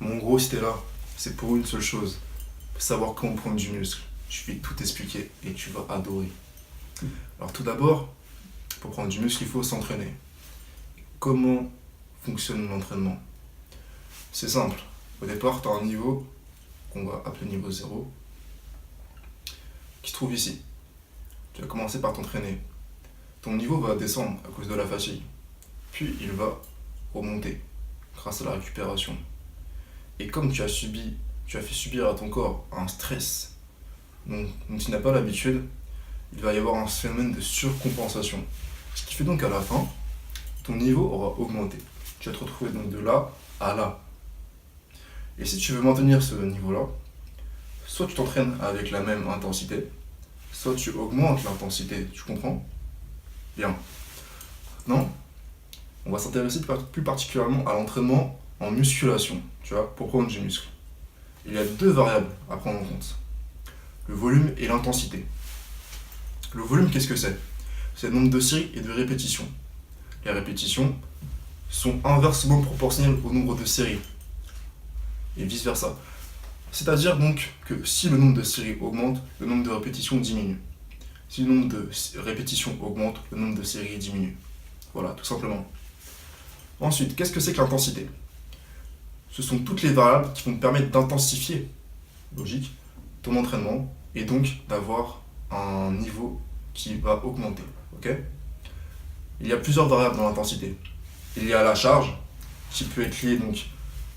Mais en gros, si t'es là, c'est pour une seule chose. Savoir comment prendre du muscle. Je vais tout expliquer et tu vas adorer. Alors tout d'abord, pour prendre du muscle, il faut s'entraîner. Comment fonctionne l'entraînement? C'est simple. Au départ, tu as un niveau qu'on va appeler niveau 0, qui se trouve ici. Tu vas commencer par t'entraîner. Ton niveau va descendre à cause de la fatigue. Puis il va remonter grâce à la récupération. Et comme tu as fait subir à ton corps un stress dont tu n'as pas l'habitude, il va y avoir un phénomène de surcompensation. Ce qui fait donc qu'à la fin, ton niveau aura augmenté. Tu vas te retrouver donc de là à là. Et si tu veux maintenir ce niveau-là, soit tu t'entraînes avec la même intensité, soit tu augmentes l'intensité. Tu comprends? Bien. Maintenant, on va s'intéresser plus particulièrement à l'entraînement en musculation, tu vois, pour prendre du muscle. Il y a deux variables à prendre en compte. Le volume et l'intensité. Le volume, qu'est-ce que c'est? C'est le nombre de séries et de répétitions. Les répétitions sont inversement proportionnelles au nombre de séries. Et vice versa. C'est-à-dire donc que si le nombre de séries augmente, le nombre de répétitions diminue. Si le nombre de répétitions augmente, le nombre de séries diminue. Voilà, tout simplement. Ensuite, qu'est-ce que c'est que l'intensité? Ce sont toutes les variables qui vont te permettre d'intensifier, logique, ton entraînement et donc d'avoir un niveau qui va augmenter. Ok? Il y a plusieurs variables dans l'intensité. Il y a la charge, qui peut être liée donc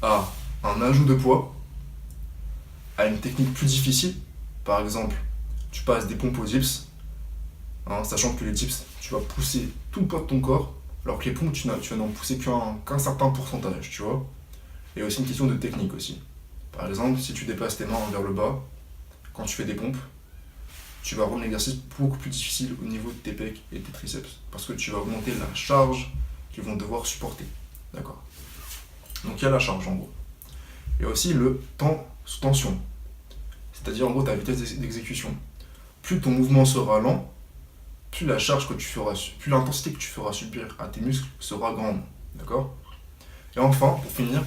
à un ajout de poids, à une technique plus difficile. Par exemple, tu passes des pompes aux dips, sachant que les dips, tu vas pousser tout le poids de ton corps, alors que les pompes, tu vas n'en pousser qu'un certain pourcentage, tu vois. Il y a aussi une question de technique aussi. Par exemple, si tu dépasses tes mains vers le bas, quand tu fais des pompes, tu vas rendre l'exercice beaucoup plus difficile au niveau de tes pecs et de tes triceps, parce que tu vas augmenter la charge qu'ils vont devoir supporter. D'accord? Donc il y a la charge en gros. Il y a aussi le temps sous tension, c'est-à-dire en gros ta vitesse d'exécution. Plus ton mouvement sera lent, plus la charge que tu feras, plus l'intensité que tu feras subir à tes muscles sera grande. D'accord? Et enfin, pour finir,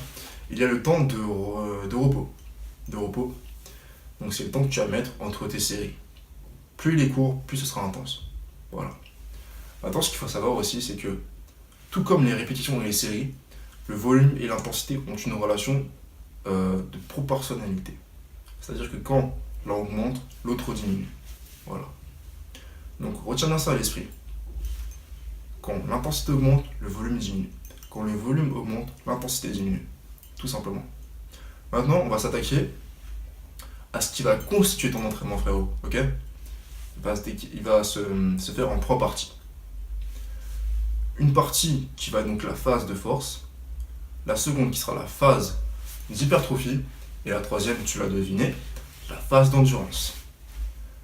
il y a le temps de repos. Donc c'est le temps que tu vas mettre entre tes séries. Plus il est court, plus ce sera intense. Voilà. Maintenant, ce qu'il faut savoir aussi, c'est que tout comme les répétitions et les séries, le volume et l'intensité ont une relation de proportionnalité. C'est-à-dire que quand l'un augmente, l'autre diminue. Voilà. Donc retiens bien ça à l'esprit. Quand l'intensité augmente, le volume diminue. Quand le volume augmente, l'intensité diminue. Tout simplement. Maintenant, on va s'attaquer à ce qui va constituer ton entraînement, frérot. Ok? Il va se faire en trois parties. Une partie qui va être donc la phase de force, la seconde qui sera la phase d'hypertrophie, et la troisième, tu l'as deviné, la phase d'endurance.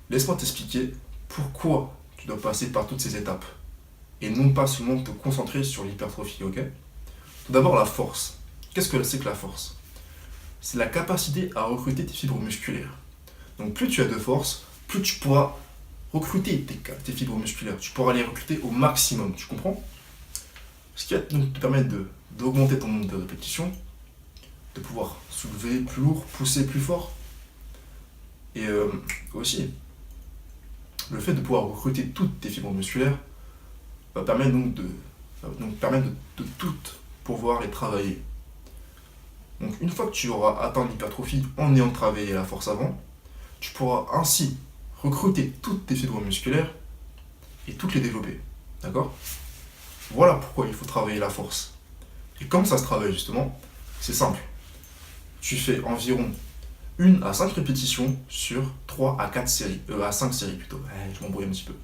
Laisse-moi t'expliquer pourquoi tu dois passer par toutes ces étapes, et non pas seulement te concentrer sur l'hypertrophie, ok? Tout d'abord, la force. Qu'est-ce que c'est que la force? C'est la capacité à recruter tes fibres musculaires. Donc plus tu as de force, plus tu pourras recruter tes fibres musculaires. Tu pourras les recruter au maximum, tu comprends? Ce qui va donc te permettre d'augmenter ton nombre de répétitions, de pouvoir soulever plus lourd, pousser plus fort. Et aussi, le fait de pouvoir recruter toutes tes fibres musculaires va permettre donc de toutes pouvoir les travailler. Donc une fois que tu auras atteint l'hypertrophie en ayant travaillé la force avant, tu pourras ainsi recruter toutes tes fibres musculaires et toutes les développer. D'accord? Voilà pourquoi il faut travailler la force. Et comment ça se travaille justement? C'est simple. Tu fais environ 1 à 5 répétitions sur 3 à 4 séries. À 5 séries plutôt. Je m'embrouille un petit peu.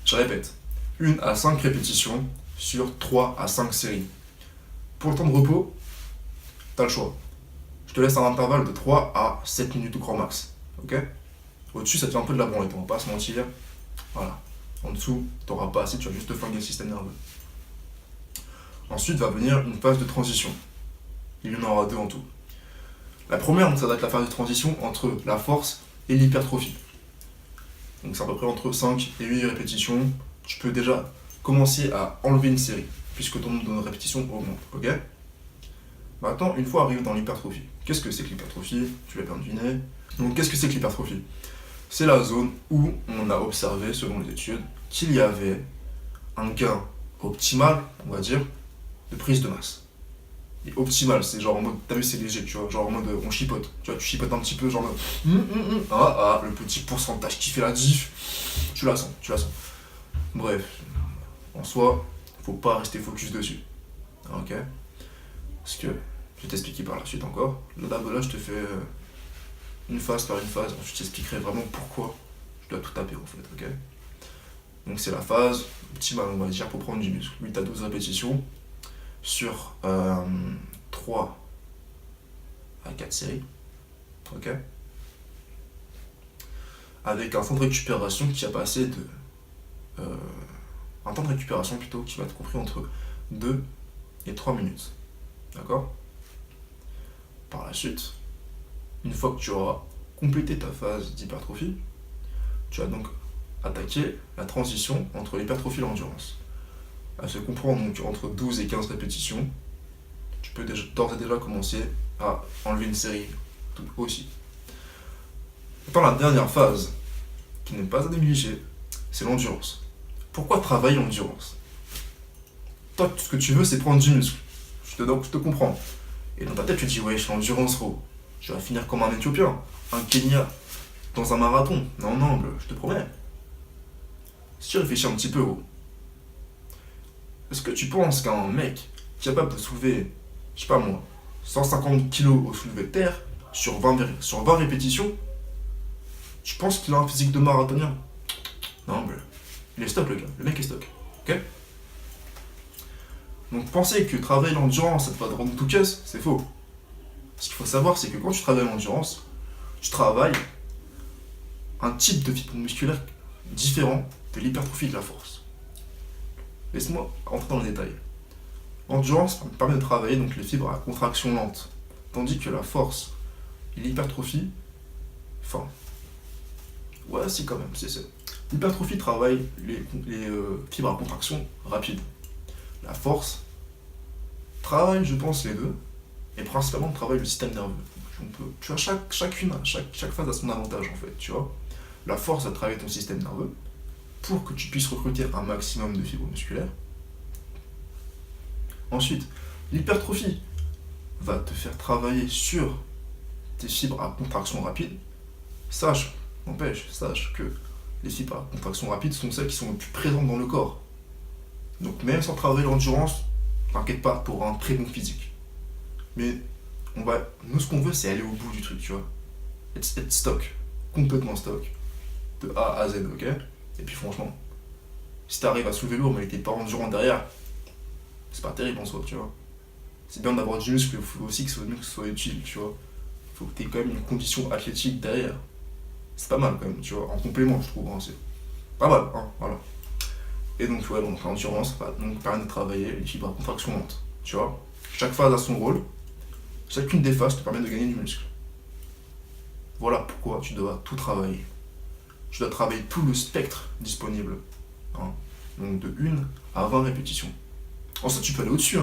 Je répète. 1 à 5 répétitions sur 3 à 5 séries. Pour le temps de repos, tu as le choix. Je te laisse un intervalle de 3 à 7 minutes au grand max. Ok? Au-dessus, ça te fait un peu de la branlette, on va pas se mentir. Voilà. En dessous, tu n'auras pas assez, tu vas juste te flinguer le système nerveux. Ensuite va venir une phase de transition. Il y en aura deux en tout. La première, donc, ça va être la phase de transition entre la force et l'hypertrophie. Donc c'est à peu près entre 5 et 8 répétitions. Tu peux déjà commencer à enlever une série, puisque ton nombre de répétitions augmente. Ok? Maintenant, une fois arrivé dans l'hypertrophie, qu'est-ce que c'est que l'hypertrophie? Tu l'as bien deviné. Donc, qu'est-ce que c'est que l'hypertrophie? C'est la zone où on a observé, selon les études, qu'il y avait un gain optimal, on va dire, de prise de masse. Et optimal, c'est genre en mode, t'as vu, c'est léger, tu vois, genre en mode, on chipote, tu vois, tu chipotes un petit peu, genre en mode, le petit pourcentage qui fait la diff, tu la sens, tu la sens. Bref, en soi, faut pas rester focus dessus, ok? Parce que, je vais t'expliquer par la suite encore, là je te fais une phase par une phase, ensuite je t'expliquerai vraiment pourquoi je dois tout taper en fait, ok? Donc c'est la phase optimale, on va dire, pour prendre du muscle, 8 à 12 répétitions, sur 3 à 4 séries, ok, avec un temps de récupération qui va passer de un temps de récupération plutôt qui va être compris entre 2 et 3 minutes, d'accord. Par la suite, une fois que tu auras complété ta phase d'hypertrophie, tu vas donc attaquer la transition entre l'hypertrophie et l'endurance. Elle se comprend donc entre 12 et 15 répétitions. Tu peux d'ores et déjà commencer à enlever une série aussi. Maintenant, la dernière phase, qui n'est pas à négliger, c'est l'endurance. Pourquoi travailler l'endurance? Toi, tout ce que tu veux, c'est prendre du muscle. Je te comprends. Et dans ta tête, tu te dis, ouais, je suis l'endurance, je vais finir comme un Éthiopien, un Kenya, dans un marathon. Non, je te promets. Si tu réfléchis un petit peu, est-ce que tu penses qu'un mec capable de soulever, je sais pas moi, 150 kilos au soulevé de terre sur 20 répétitions, tu penses qu'il a un physique de marathonien? Non, il est stock le gars, le mec est stock, ok? Donc penser que travailler l'endurance, ça te va te rendre tout caisse, c'est faux. Ce qu'il faut savoir, c'est que quand tu travailles l'endurance, tu travailles un type de fibre musculaire différent de l'hypertrophie et de la force. Laisse-moi rentrer dans le détail. L'endurance permet de travailler donc les fibres à contraction lente, tandis que la force et l'hypertrophie, si quand même, c'est ça. L'hypertrophie travaille les fibres à contraction rapide. La force travaille, je pense, les deux, et principalement travaille le système nerveux. Tu vois, chaque phase a son avantage en fait, tu vois. La force va travailler ton système nerveux pour que tu puisses recruter un maximum de fibres musculaires. Ensuite, l'hypertrophie va te faire travailler sur tes fibres à contraction rapide. Sache que les fibres à contraction rapide sont celles qui sont les plus présentes dans le corps. Donc même sans travailler l'endurance, t'inquiète pas, tu auras un très bon physique. Mais nous ce qu'on veut, c'est aller au bout du truc, tu vois. Être stock, complètement stock, de A à Z, ok. Et puis franchement, si t'arrives à soulever lourd mais que t'es pas endurant derrière, c'est pas terrible en soi, tu vois. C'est bien d'avoir du muscle, il faut aussi que ce soit utile, tu vois. Il faut que t'aies quand même une condition athlétique derrière. C'est pas mal quand même, tu vois, en complément je trouve, c'est pas mal, voilà. Et donc, donc l'endurance va donc permettre de travailler les fibres à contraction lente, tu vois. Chaque phase a son rôle, chacune des phases te permet de gagner du muscle. Voilà pourquoi tu dois tout travailler. Tu dois travailler tout le spectre disponible, donc de 1 à 20 répétitions. Ensuite, tu peux aller au-dessus.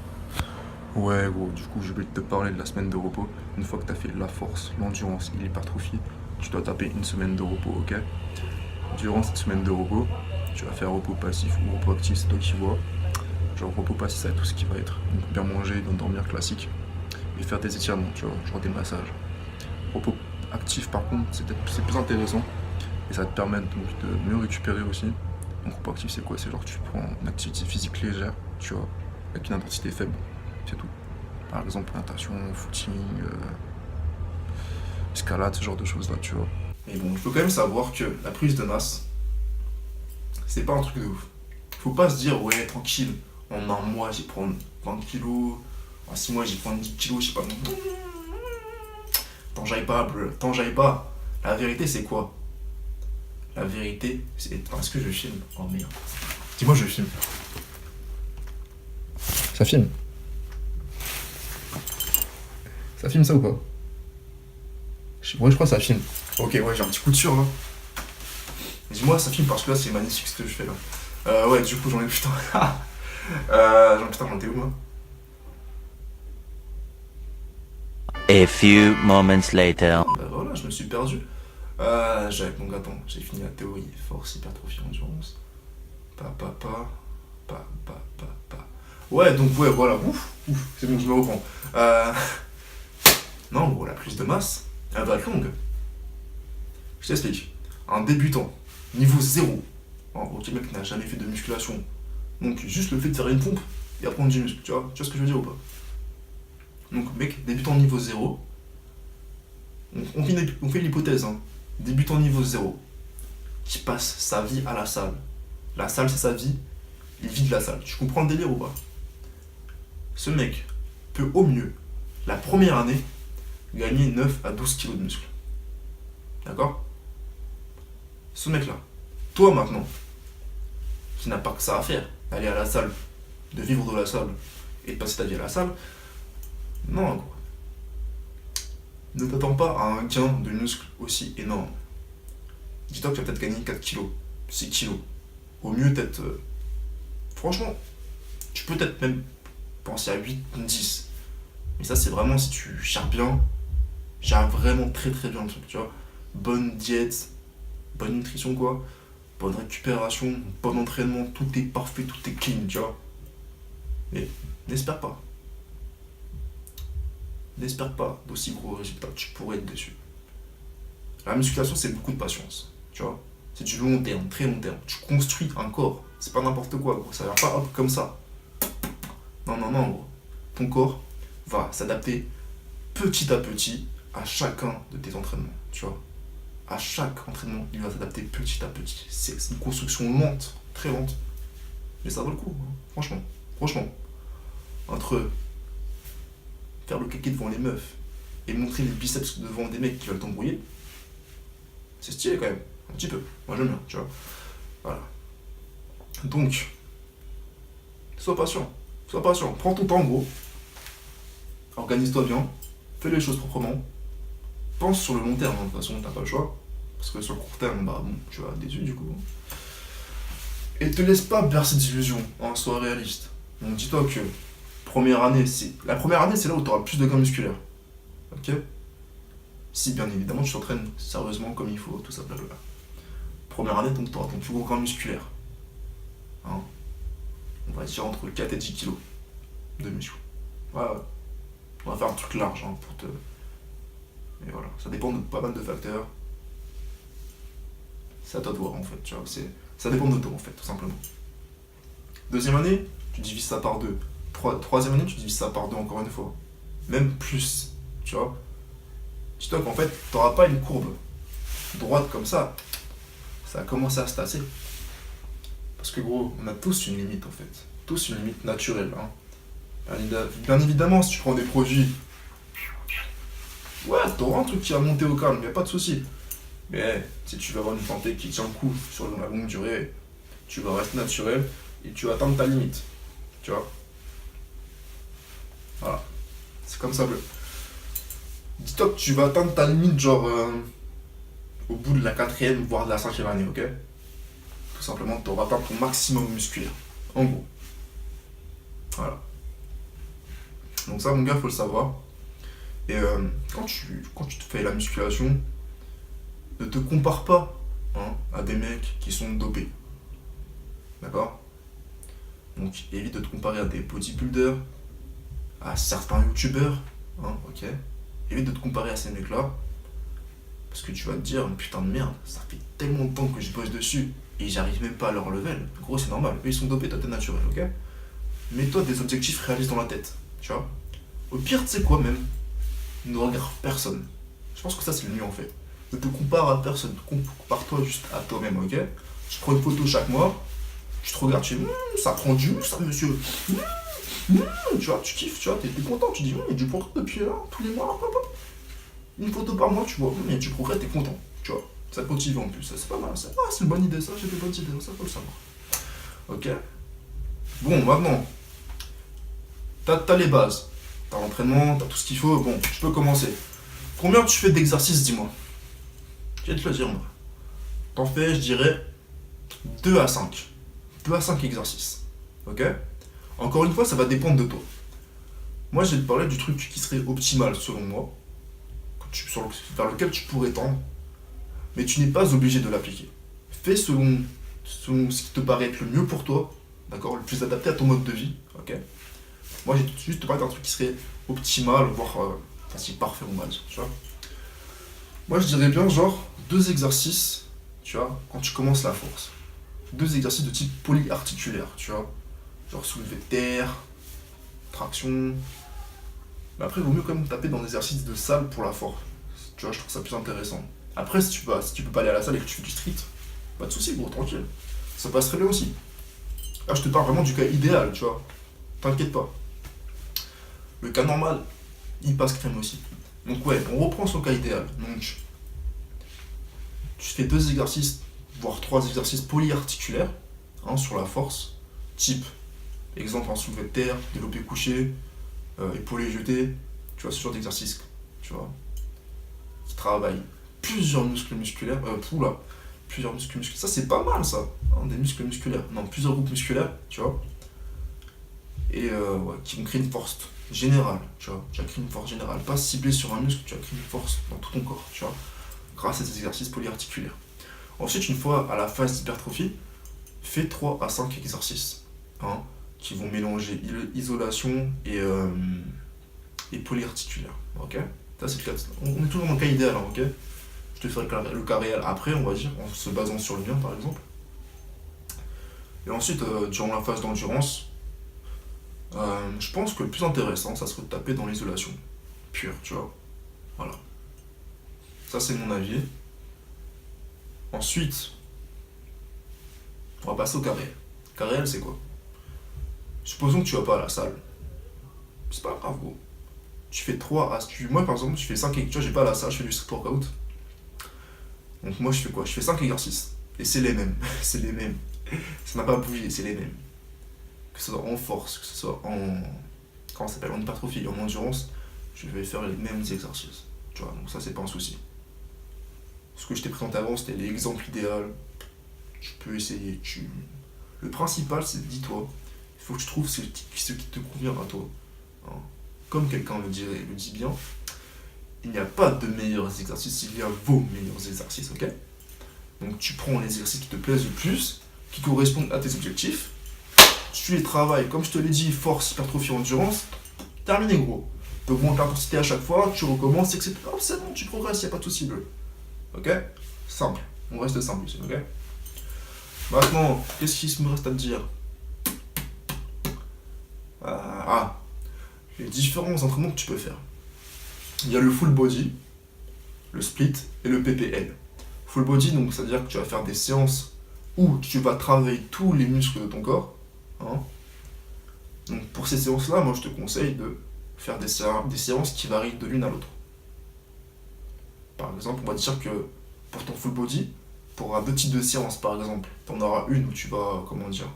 Ouais, du coup, je vais te parler de la semaine de repos. Une fois que tu as fait la force, l'endurance et l'hypertrophie, tu dois taper une semaine de repos, ok? Durant cette semaine de repos, tu vas faire repos passif ou repos actif, c'est toi qui vois. Genre repos passif, ça va être tout ce qui va être donc bien manger, bien dormir classique, et faire des étirements, tu vois, genre des massages. Repos actif par contre, c'est plus intéressant, et ça va te permettre donc de mieux récupérer aussi. Donc repos actif c'est quoi? C'est genre tu prends une activité physique légère, tu vois, avec une intensité faible, c'est tout. Par exemple natation, footing, escalade, ce genre de choses là, tu vois. Mais bon, il faut quand même savoir que la prise de masse, c'est pas un truc de ouf. Faut pas se dire, ouais, tranquille, en un mois j'y prends 20 kilos, en 6 mois j'y prends 10 kilos, je sais pas. T'enjailles pas. La vérité, c'est quoi? La vérité, c'est. Est-ce que je filme? Oh merde. Dis-moi, je filme. Ça filme? Ça filme ça ou pas? Je crois que ça filme. Ok, ouais, j'ai un petit coup de sûr là. Dis-moi, ça filme parce que là, c'est magnifique ce que je fais là. Ouais, du coup, j'en ai putain. J'en étais où moi? A few moments later. Bah voilà, je me suis perdu. Donc attends, j'ai fini la théorie. Force, hypertrophie, endurance. Pa. Ouais, donc ouais, voilà. Ouf, c'est bon, je me reprends. Non, gros, la prise de masse, elle va être longue. Je t'explique. Un débutant, niveau 0. Ok, mec qui n'a jamais fait de musculation. Donc juste le fait de faire une pompe et apprendre du muscle, tu vois ce que je veux dire ou pas? Donc mec, débutant niveau 0. On fait l'hypothèse, hein. Débutant niveau 0, qui passe sa vie à la salle. La salle, c'est sa vie, il vit de la salle. Tu comprends le délire ou pas? Ce mec peut au mieux, la première année, gagner 9 à 12 kilos de muscle. D'accord? Ce mec-là, toi maintenant, qui n'a pas que ça à faire, d'aller à la salle, de vivre de la salle et de passer ta vie à la salle, non, gros. Ne t'attends pas à un gain de muscle aussi énorme. Dis-toi que tu vas peut-être gagner 4 kilos, 6 kilos. Au mieux, peut-être. Franchement, tu peux peut-être même penser à 8, 10. Mais ça, c'est vraiment si tu gères vraiment très très bien le truc, tu vois. Bonne diète, bonne nutrition, quoi. Bonne récupération, bon entraînement, tout est parfait, tout est clean, tu vois. Mais n'espère pas. N'espère pas d'aussi gros résultats, tu pourrais être déçu. La musculation, c'est beaucoup de patience, tu vois. C'est du long terme, très long terme. Tu construis un corps, c'est pas n'importe quoi, gros. Ça vient pas hop comme ça. Non, gros. Ton corps va s'adapter petit à petit à chacun de tes entraînements, tu vois. À chaque entraînement, il va s'adapter petit à petit. C'est une construction lente, très lente. Mais ça vaut le coup, hein. Franchement. Entre faire le kéké devant les meufs et montrer les biceps devant des mecs qui veulent t'embrouiller, c'est stylé quand même, un petit peu. Moi j'aime bien, tu vois. Voilà. Donc, sois patient. Prends ton temps, gros. Organise-toi bien. Fais les choses proprement. Pense sur le long terme, hein. De toute façon, t'as pas le choix. Parce que sur le court terme, bah bon, tu vas être déçu du coup. Et te laisse pas bercer d'illusions, hein, sois réaliste. Donc dis-toi que la première année, c'est là où tu auras le plus de gains musculaires. Ok? Si bien évidemment tu t'entraînes sérieusement comme il faut, tout ça, blablabla. Première année, donc tu auras ton plus gros gain musculaire. Hein? On va dire entre 4 et 10 kilos de muscle. Ouais. On va faire un truc large, hein, pour te. Mais voilà, ça dépend de pas mal de facteurs. C'est à toi de voir en fait, tu vois. Ça dépend de toi en fait, tout simplement. Deuxième année, tu divises ça par deux. Troisième année, tu divises ça par deux encore une fois. Même plus, tu vois. Dis-toi qu'en fait, t'auras pas une courbe droite comme ça. Ça va commencer à se tasser. Parce que gros, on a tous une limite en fait. Tous une limite naturelle. Hein. Bien évidemment, si tu prends des produits, ouais, t'auras un truc qui va monter au calme, y a pas de souci. Mais si tu veux avoir une santé qui tient le coup sur la longue durée, tu vas rester naturel et tu vas atteindre ta limite. Tu vois? Voilà. C'est comme ça, bleu. Dis-toi que tu vas atteindre ta limite, genre, au bout de la 4e, voire de la 5e année, ok? Tout simplement, tu auras atteint ton maximum musculaire. En gros. Voilà. Donc ça, mon gars, faut le savoir. Et quand tu te fais la musculation, ne te compare pas, hein, à des mecs qui sont dopés. D'accord? Donc évite de te comparer à des bodybuilders, à certains youtubeurs, hein, ok? Évite de te comparer à ces mecs-là, parce que tu vas te dire, putain de merde, ça fait tellement de temps que je bosse dessus, et j'arrive même pas à leur level. Gros, c'est normal, eux ils sont dopés, toi t'es naturel, ok? Mets-toi des objectifs réalistes dans la tête, tu vois? Au pire, tu sais quoi même? Ne regarde personne. Je pense que ça c'est le mieux en fait. Ne te compare à personne, compare-toi juste à toi-même, ok? Tu prends une photo chaque mois, tu te regardes, tu dis, ça prend du muscle, ça, monsieur. Tu vois, tu kiffes, tu vois, t'es content, tu dis, il y a du progrès depuis là, tous les mois, hop, hop. Une photo par mois, tu vois, il y a du progrès, t'es content, tu vois. Ça te motive en plus, ça, c'est pas mal, ça. Ah, c'est une bonne idée, ça, j'ai des bonnes idées, ça faut le savoir. Ok? Bon, maintenant, t'as les bases, t'as l'entraînement, t'as tout ce qu'il faut, bon, tu peux commencer. Combien tu fais d'exercices, dis-moi? Je vais te le dire, moi. T'en fais, je dirais, 2 à 5. 2 à 5 exercices. Ok? Encore une fois, ça va dépendre de toi. Moi, je vais te parler du truc qui serait optimal selon moi. vers lequel tu pourrais tendre, mais tu n'es pas obligé de l'appliquer. Fais selon ce qui te paraît être le mieux pour toi, d'accord, le plus adapté à ton mode de vie, ok. Moi, j'ai juste te parler d'un truc qui serait optimal, voire si parfait, on va dire, tu vois. Moi, je dirais bien, genre, 2 exercices, tu vois, quand tu commences la force. 2 exercices de type polyarticulaire, tu vois. Genre soulevé de terre, traction. Mais après, il vaut mieux quand même taper dans des exercices de salle pour la force. Tu vois, je trouve ça plus intéressant. Après, si tu peux pas aller à la salle et que tu fais du street, pas de soucis, gros, tranquille. Ça passe très bien aussi. Là, je te parle vraiment du cas idéal, tu vois. T'inquiète pas. Le cas normal, il passe crème aussi. Donc ouais, on reprend son cas idéal. Donc, tu fais 2 exercices, voire 3 exercices polyarticulaires, hein, sur la force, type, exemple en soulevé de terre, développé couché, épaulé jeté, tu vois, ce genre d'exercice, tu vois, qui travaille plusieurs muscles musculaires, plusieurs muscles musculaires, ça c'est pas mal ça, hein, des muscles musculaires, non, plusieurs groupes musculaires, tu vois, et ouais, qui vont créer une force générale, tu vois, tu as créé une force générale, pas ciblée sur un muscle, tu as créé une force dans tout ton corps, tu vois, grâce à ces exercices polyarticulaires. Ensuite, une fois à la phase d'hypertrophie, fais 3 à 5 exercices, hein, qui vont mélanger isolation et polyarticulaire, ok. Ça, c'est le cas. On est toujours dans le cas idéal, hein, ok. Je te ferai le cas réel après, on va dire, en se basant sur le mien, par exemple. Et ensuite, durant la phase d'endurance, je pense que le plus intéressant, ça serait de taper dans l'isolation pure, tu vois. Voilà. Ça, c'est mon avis. Ensuite, on va passer au cas réel. Cas réel, c'est quoi? Supposons que tu vas pas à la salle. C'est pas grave, gros. Tu fais 3 à... Moi, par exemple, je fais 5... Tu vois, j'ai pas à la salle, je fais du street workout. Donc moi, je fais quoi? Je fais 5 exercices. Et c'est les mêmes. C'est les mêmes. Ça n'a pas bougé, c'est les mêmes. Que ce soit en force, que ce soit en... Comment ça s'appelle? En hypertrophie, en endurance, je vais faire les mêmes exercices. Tu vois, donc ça, c'est pas un souci. Ce que je t'ai présenté avant, c'était l'exemple idéal. Tu peux essayer. Le principal, c'est, dis-toi, il faut que tu trouves ce qui te convient à toi. Hein. Comme quelqu'un le dit bien, il n'y a pas de meilleurs exercices, il y a vos meilleurs exercices, ok? Donc tu prends les exercices qui te plaisent le plus, qui correspondent à tes objectifs, tu les travailles, comme je te l'ai dit, force, hypertrophie, endurance, terminé gros. Tu augmentes l'intensité à chaque fois, tu recommences, etc. Oh, c'est bon, tu progresses, il n'y a pas de souci bleu. Ok? Simple, on reste simple ici, ok? Maintenant, qu'est-ce qu'il me reste à te dire? Les différents entraînements que tu peux faire. Il y a le full body, le split et le PPL. Full body, donc ça veut dire que tu vas faire des séances où tu vas travailler tous les muscles de ton corps. Hein. Donc pour ces séances-là, moi je te conseille de faire des séances qui varient de l'une à l'autre. Par exemple, on va dire que pour ton full body, tu auras 2 types de séances par exemple. Tu en auras une où tu vas, comment dire,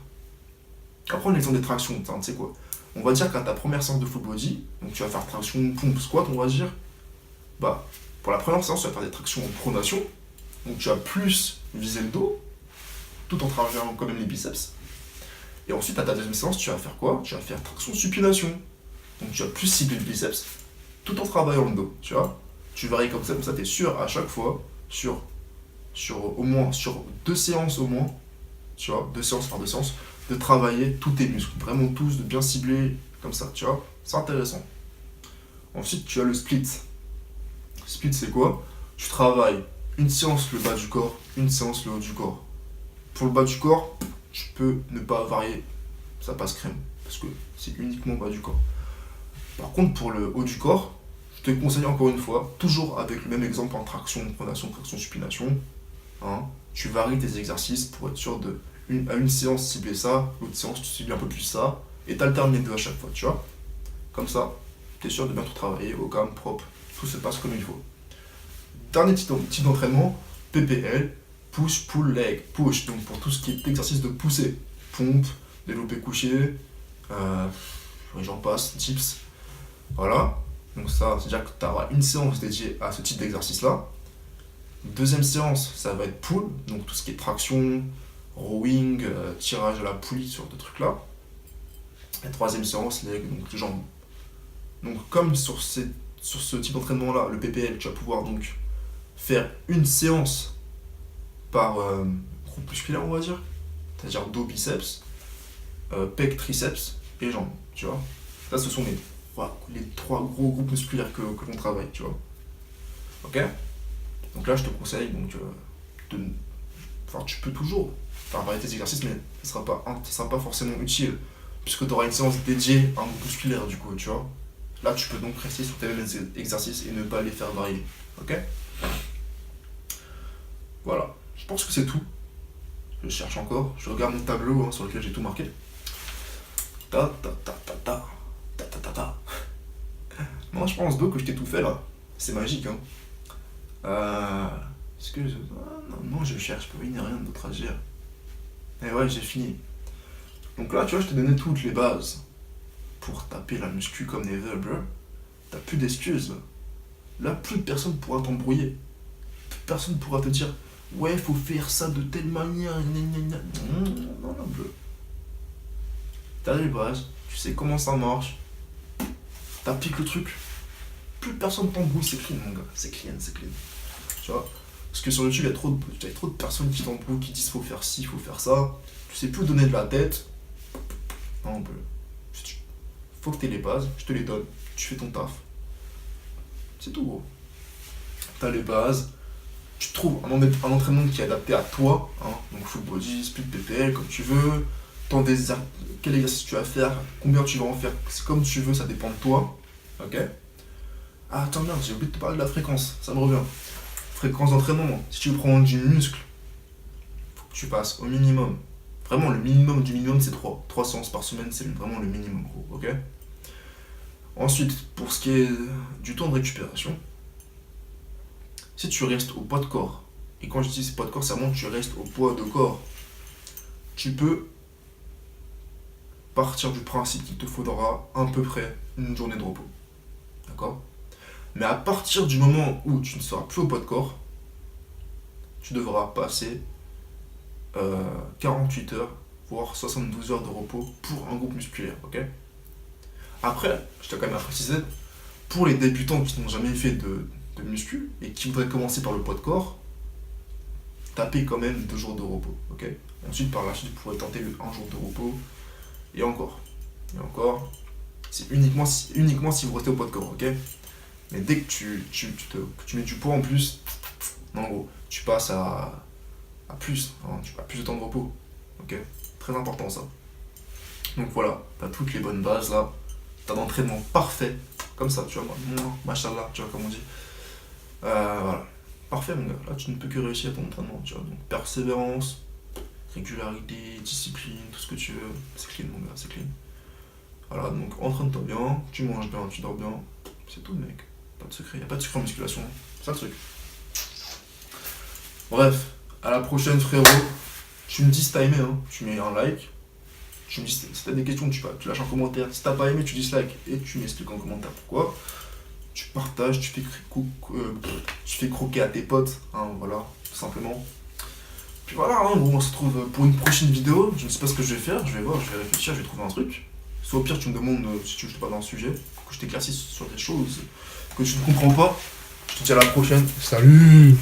après l'exemple des tractions, tu sais quoi. On va dire qu'à ta première séance de full body, donc tu vas faire traction, pompe, squat, on va dire. Bah, pour la première séance, tu vas faire des tractions en pronation. Donc tu vas plus viser le dos, tout en travaillant quand même les biceps. Et ensuite, à ta deuxième séance, tu vas faire quoi? Tu vas faire traction supination. Donc tu vas plus cibler le biceps, tout en travaillant le dos, tu vois. Tu varies comme ça tu es sûr à chaque fois, sur 2 séances au moins, tu vois, 2 séances par 2 séances, de travailler tous tes muscles, vraiment tous, de bien cibler comme ça, tu vois, c'est intéressant. Ensuite, tu as le split. Split, c'est quoi? Tu travailles une séance le bas du corps, une séance le haut du corps. Pour le bas du corps, tu peux ne pas varier, ça passe crème, parce que c'est uniquement bas du corps. Par contre, pour le haut du corps, je te conseille encore une fois, toujours avec le même exemple en traction, pronation, traction, supination, hein, tu varies tes exercices pour être sûr de à une séance cibler ça, l'autre séance tu cibles un peu plus ça, et t'alternes les deux à chaque fois, tu vois. Comme ça, t'es sûr de bien tout travailler, au calme, propre, tout se passe comme il faut. Dernier type d'entraînement, PPL, push, pull, leg, push, donc pour tout ce qui est exercice de poussée, pompe, développé couché, j'en passe, dips, voilà. Donc ça, c'est-à-dire que tu auras une séance dédiée à ce type d'exercice-là. Deuxième séance, ça va être pull, donc tout ce qui est traction, rowing, tirage à la poulie, sur de trucs là. Et troisième séance, leg, donc les jambes. Donc comme sur sur ce type d'entraînement-là, le PPL, tu vas pouvoir donc faire une séance par groupe musculaire, on va dire. C'est-à-dire dos, biceps, pec, triceps et jambes, tu vois. Ça, ce sont les 3 gros groupes musculaires que l'on travaille, tu vois. Ok. Donc là, je te conseille, tu peux toujours faire varier tes exercices, mais ça sera pas forcément utile, puisque tu auras une séance dédiée à un groupe musculaire, du coup, tu vois. Là, tu peux donc rester sur tes mêmes exercices et ne pas les faire varier, ok. Voilà, je pense que c'est tout. Je cherche encore, je regarde mon tableau sur lequel j'ai tout marqué. Ta ta ta ta ta ta ta ta ta. Non, je pense que je t'ai tout fait là. C'est magique, hein. Est-ce que je... non, je cherche, il n'y a rien d'autre à dire. Et ouais, j'ai fini. Donc là, tu vois, je t'ai donné toutes les bases pour taper la muscu comme never, bro. T'as plus d'excuses. Là, plus de personne pourra t'embrouiller. Plus personne pourra te dire, ouais, faut faire ça de telle manière. Non, bro. T'as les bases, tu sais comment ça marche. T'appliques le truc. Plus personne t'embrouille, c'est clean, mon gars. C'est clean. Tu vois. Parce que sur YouTube, il y a trop de personnes qui t'embrouillent, qui disent faut faire ci, faut faire ça. Tu sais plus donner de la tête. Non, bro. Faut que t'aies les bases, je te les donne. Tu fais ton taf. C'est tout, gros. T'as les bases. Tu trouves un entraînement qui est adapté à toi. Hein. Donc full body, split PPL, comme tu veux. Quel exercice tu vas faire, combien tu vas en faire, c'est comme tu veux, ça dépend de toi. Ok. Ah, attends, merde, j'ai oublié de te parler de la fréquence, ça me revient. Fréquence d'entraînement, si tu veux prendre du muscle, faut que tu passes au minimum. Vraiment, le minimum du minimum, c'est 3. 3 séances par semaine, c'est vraiment le minimum, gros, ok. Ensuite, pour ce qui est du temps de récupération, si tu restes au poids de corps, et quand je dis poids de corps, c'est vraiment que tu restes au poids de corps, tu peux partir du principe qu'il te faudra à peu près une journée de repos. D'accord ? Mais à partir du moment où tu ne seras plus au poids de corps, tu devras passer 48 heures, voire 72 heures de repos pour un groupe musculaire. Ok ? Après, je tiens quand même à préciser, pour les débutants qui n'ont jamais fait de muscu et qui voudraient commencer par le poids de corps, tapez quand même 2 jours de repos. Ok ? Ensuite, par la suite, vous pourrez tenter un jour de repos. Et encore, c'est uniquement si vous restez au poids de corps, ok. Mais dès que tu mets du poids en plus, en gros, tu passes à plus, hein, tu as plus de temps de repos, ok. Très important ça. Donc voilà, t'as toutes les bonnes bases là, t'as un entraînement parfait, comme ça, tu vois, machallah, tu vois comme on dit. Voilà, parfait mon gars, là tu ne peux que réussir ton entraînement, tu vois. Donc persévérance, régularité, discipline, tout ce que tu veux, c'est clean mon gars, c'est clean. Voilà, donc entraîne-toi bien, tu manges bien, tu dors bien, c'est tout mec, pas de secret, y'a pas de secret en musculation, c'est ça le truc. Bref, à la prochaine frérot, tu me dis si t'as aimé, hein. Tu mets un like, tu me dis si t'as des questions, tu lâches un commentaire, si t'as pas aimé, tu dislike et tu m'expliques en commentaire pourquoi. Tu partages, tu fais croquer à tes potes, hein, voilà, tout simplement. Puis voilà, hein, bon, on se retrouve pour une prochaine vidéo. Je ne sais pas ce que je vais faire, je vais voir, je vais réfléchir, je vais trouver un truc. Soit au pire, tu me demandes si tu veux que je te parle d'un sujet, que je t'éclaircisse sur des choses que tu ne comprends pas. Je te dis à la prochaine. Salut!